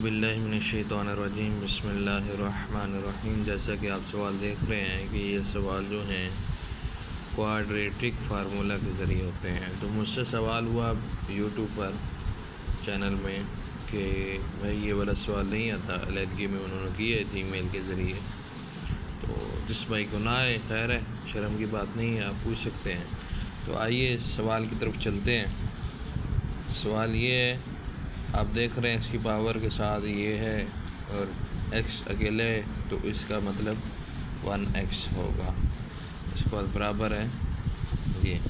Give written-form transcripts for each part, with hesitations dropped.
बिल्लाहिमिनश्शैतानिर्रजीम बिस्मिल्लाहिर्रहमानिर्रहीम। जैसा कि आप सवाल देख रहे हैं कि ये सवाल जो हैं क्वाड्रेटिक फार्मूला के ज़रिए होते हैं। तो मुझसे सवाल हुआ यूट्यूब पर चैनल में कि भाई ये वाला सवाल नहीं आता, अलहदगी में उन्होंने की है जीमेल के ज़रिए। तो जिस भाई को ना आए खैर है, शर्म की बात नहीं है, आप पूछ सकते हैं। तो आइए सवाल की तरफ चलते हैं। सवाल ये है, आप देख रहे हैं इसकी पावर के साथ ये है और x अकेले है, तो इसका मतलब 1x होगा। इसके बाद बराबर है ये,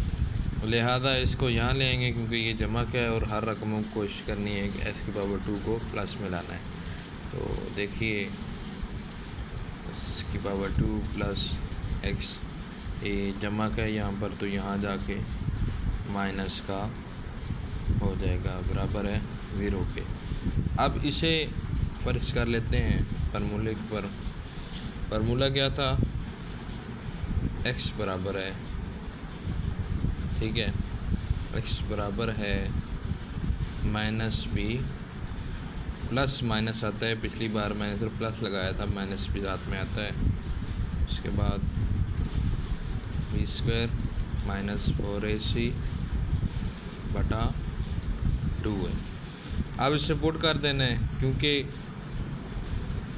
लिहाजा इसको यहाँ लेंगे क्योंकि ये जमा का है और हर रकमों को कोशिश करनी है कि x की पावर 2 को प्लस में लाना है। तो देखिए इसकी पावर 2 प्लस x, ये जमा का है यहाँ पर, तो यहाँ जाके माइनस का हो जाएगा, बराबर है 0 के। अब इसे फ़र्ज कर लेते हैं फार्मूले पर। फार्मूला क्या था, x बराबर है, ठीक है, x बराबर है माइनस b, प्लस माइनस आता है, पिछली बार मैंने सिर्फ प्लस लगाया था, माइनस भी साथ में आता है। उसके बाद b² माइनस 4ac बटा 2 है। अब इसे पुट कर देना है क्योंकि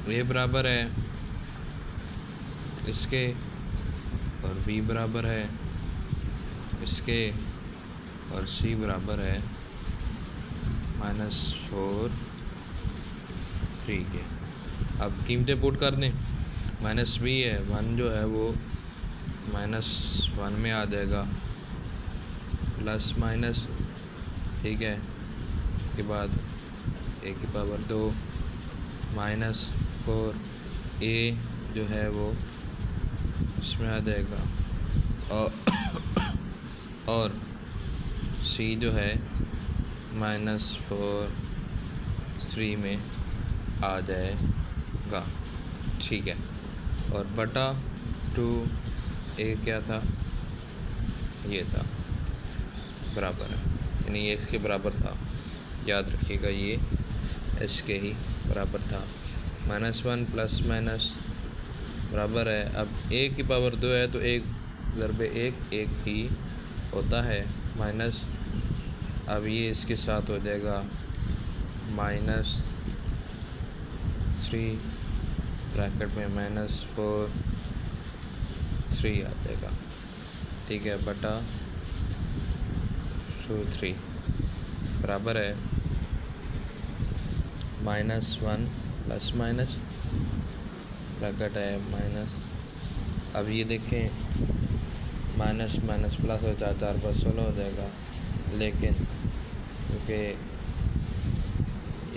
ये बराबर है इसके और b बराबर है इसके और c बराबर है -4 3 के। अब कीमतें पुट कर दें, माइनस b है, 1 जो है वो -1 में आ जाएगा, प्लस माइनस, ठीक है। के बाद a की पावर 2 -4, a जो है वो इसमें आ जाएगा और c जो है -4 3 में आ जाएगा, ठीक है। और बटा 2 a क्या था, ये था, बराबर है, यानी ये इसके बराबर था, याद रखिएगा ये इसके ही बराबर था। -1 प्लस माइनस बराबर है, अब a की पावर 2 है तो 1 ज़रबे 1 ही होता है, माइनस, अब ये इसके साथ हो जाएगा -3 ब्रैकेट में -4 3 आ जाएगा, ठीक है, बटा 2 3 बराबर है -1 प्लस माइनस ब्रैकेट है माइनस। अब ये देखें माइनस माइनस प्लस हो जाए 4 पर 16 हो जाएगा, लेकिन क्योंकि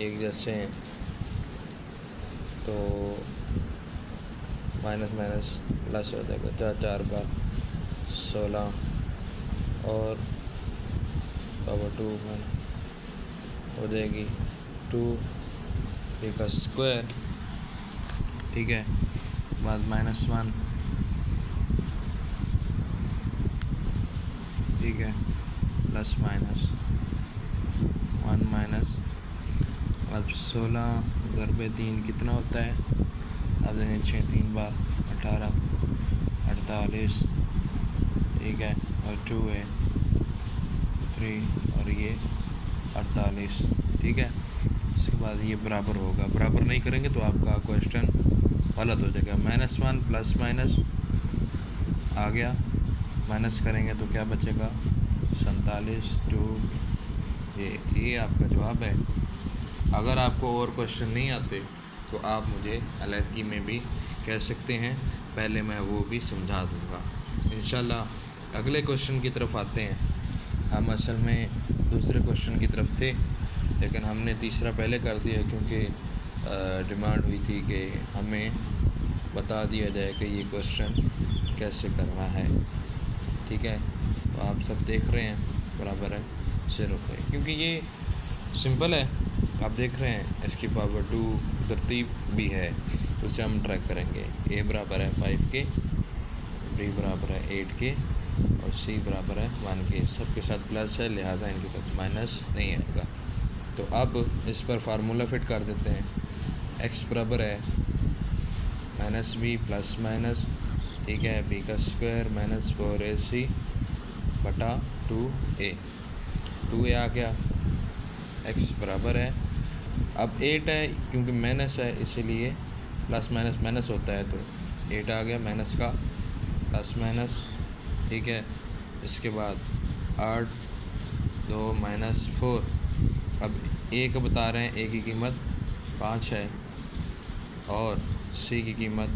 एक जैसे हैं तो माइनस माइनस प्लस हो जाएगा, 4 बार 16 और पावर 2 हो जाएगी 2 का स्क्वायर, ठीक है, बाद -1, ठीक है, प्लस माइनस 1 माइनस, अब 16 ज़रबे 3 कितना होता है, अब देखें 6 3 बार 18 48, ठीक है, और 2 है 3 और ये 48, ठीक है। इसके बाद ये बराबर होगा, बराबर नहीं करेंगे तो आपका क्वेश्चन गलत हो जाएगा। -1 प्लस माइनस आ गया, माइनस करेंगे तो क्या बचेगा 47 2, ये आपका जवाब है। अगर आपको और क्वेश्चन नहीं आते तो आप मुझे अलहदगी में भी कह सकते हैं, पहले मैं वो भी समझा दूँगा इंशाल्लाह। अगले क्वेश्चन की तरफ आते हैं। हम असल में दूसरे क्वेश्चन की तरफ थे, लेकिन हमने तीसरा पहले कर दिया क्योंकि डिमांड हुई थी कि हमें बता दिया जाए कि ये क्वेश्चन कैसे करना है, ठीक है। तो आप सब देख रहे हैं, बराबर है 0 पे, क्योंकि ये सिंपल है, आप देख रहे हैं इसकी पावर 2 तरतीब भी है, तो उसे हम ट्रैक करेंगे। a बराबर है 5 के, b बराबर है 8 के और c बराबर है 1 के, सबके साथ प्लस है, लिहाजा इनके साथ माइनस नहीं आएगा। तो अब इस पर फार्मूला फिट कर देते हैं। x बराबर है माइनस बी प्लस माइनस, ठीक है, बी का स्क्वायर माइनस 4ac बटा 2a। 2a आ गया। x बराबर है, अब 8 है क्योंकि माइनस है इसीलिए प्लस माइनस माइनस होता है, तो 8 आ गया माइनस का प्लस माइनस, ठीक है। इसके बाद 8 2 माइनस 4। अब a का बता रहे हैं, a की कीमत 5 है और c की कीमत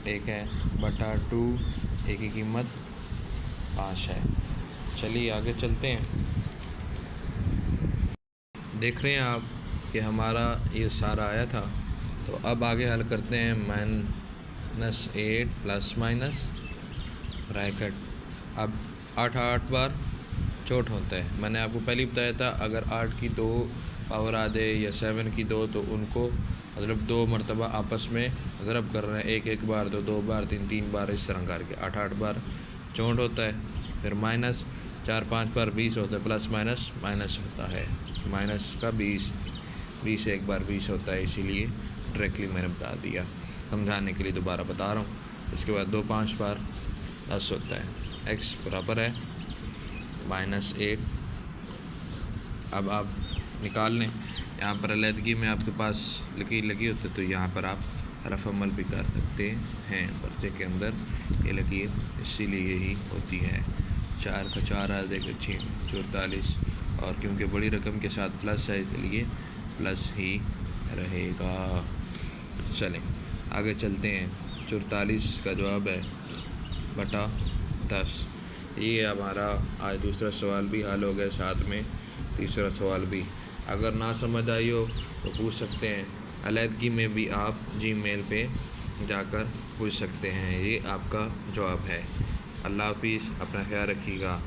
1 है बटा 2, a की कीमत 5 है। चलिए आगे चलते हैं। देख रहे हैं आप कि हमारा ये सारा आया था, तो अब आगे हल करते हैं। -8 प्लस माइनस ब्रैकेट, अब 8 बार चोट होता है। मैंने आपको पहले ही बताया था, अगर 8 की 2 पावर आ जाए या 7 की 2, तो उनको मतलब 2 मरतबा आपस में ज़रब कर रहे हैं, एक बार 2 बार 3 बार, इस तरह करके 8 बार चोट होता है। फिर माइनस 4 बार 20 होता है, प्लस माइनस माइनस होता है, माइनस का 20 एक बार 20 होता है, इसीलिए डायरेक्टली मैंने बता दिया, समझाने के लिए दोबारा बता रहा हूँ। उसके बाद 2 5 बार 10 होता है। x बराबर है -8। अब आप निकाल लें, यहाँ पर अलहदगी में आपके पास लकीर लगी होती है, तो यहाँ पर आप हरफ अमल भी कर सकते हैं। पर्चे के अंदर ये लकीर इसीलिए ही होती है। 4 का 4 आ जाएगा 44, और क्योंकि बड़ी रकम के साथ प्लस है इसलिए प्लस ही रहेगा। चलें आगे चलते हैं। 44 का जवाब है बटा 10। ये हमारा आज दूसरा सवाल भी हल हो गया, साथ में तीसरा सवाल भी। अगर ना समझ आई हो तो पूछ सकते हैं, अलहदगी में भी आप जीमेल पे जाकर पूछ सकते हैं। ये आपका जवाब है। अल्लाह हाफिज़, अपना ख्याल रखिएगा।